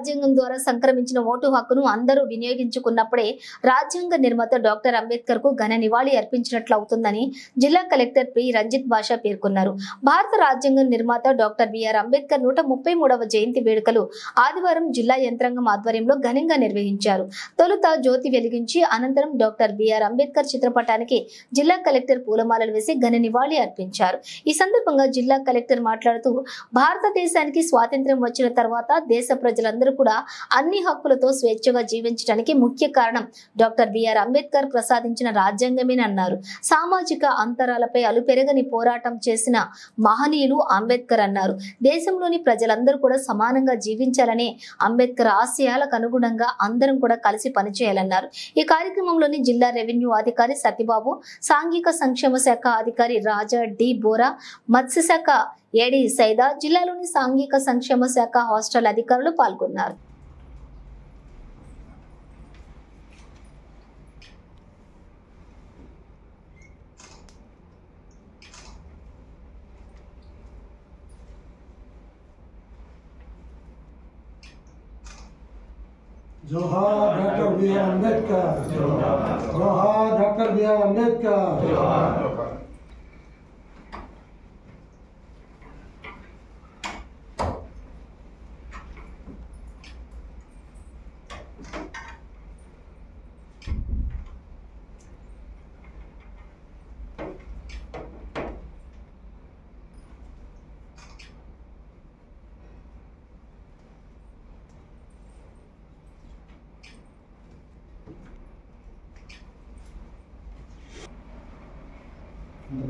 రాజ్యాంగం ద్వారా సంక్రమించిన ఓటు హక్కును అందరూ వినియోగించుకున్నప్పుడే రాజ్యాంగ నిర్మాత డాక్టర్ అంబేద్కర్ కు ఘన నివాళి అర్పించినట్లు అవుతుందని జిల్లా కలెక్టర్ పి రంజిత్ బాషా పేర్కొన్నారు. భారత రాజ్యాంగ నిర్మాత డాక్టర్ బిఆర్ అంబేద్కర్ 133వ జయంతి వేడుకలు ఆదివారం జిల్లా యంత్రాంగం ఆధ్వర్యంలో ఘనంగా నిర్వహించారు. తొలుత జ్యోతి వెలిగించి అనంతరం డాక్టర్ బిఆర్ అంబేద్కర్ చిత్రపటానికి జిల్లా కలెక్టర్ పూలమాలలు వేసి ఘన నివాళి అర్పించారు. ఈ సందర్భంగా జిల్లా కలెక్టర్ మాట్లాడుతూ భారతదేశానికి స్వాతంత్ర్యం వచ్చిన తర్వాత దేశ ప్రజలందరూ కూడా అన్ని హక్కులతో స్వేచ్ఛగా జీవించడానికి ముఖ్య కారణం డాక్టర్ బిఆర్ అంబేద్కర్ ప్రసాదించిన రాజ్యాంగమేనన్నారు. సామాజిక అంతరాలపై అలుపెరగని పోరాటం చేసిన మహనీయులు అంబేద్కర్ అన్నారు. దేశంలోని ప్రజలందరూ కూడా సమానంగా జీవించాలని అంబేద్కర్ ఆశయాలకు అనుగుణంగా అందరం కూడా కలిసి పనిచేయాలన్నారు. ఈ కార్యక్రమంలోని జిల్లా రెవెన్యూ అధికారి సత్యబాబు, సాంఘిక సంక్షేమ శాఖ అధికారి రాజా డి బోరా, మత్స్యశాఖ ఏడి సైదా, జిల్లాలోని సాంఘిక సంక్షేమ శాఖ హాస్టల్ అధికారులు పాల్గొన్నారు. जोहार डॉक्टर बीआर अम्बेडकर, जोहार डॉक्टर बीआर अम्बेडकर।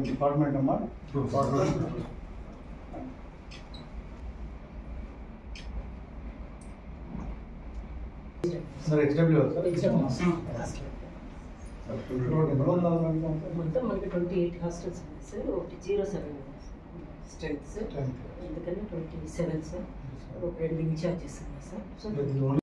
डिपार्टमेंट अम्मा सर एचडब्ल्यू మొత్తం మనకి 28 హాస్టల్స్ ఉన్నాయి సార్. ఒకటి 07 స్ట్రెంత్ సార్, అందుకని 27 సార్. ఒక 2 ఇన్ఛార్జెస్ ఉన్నాయి సార్. సో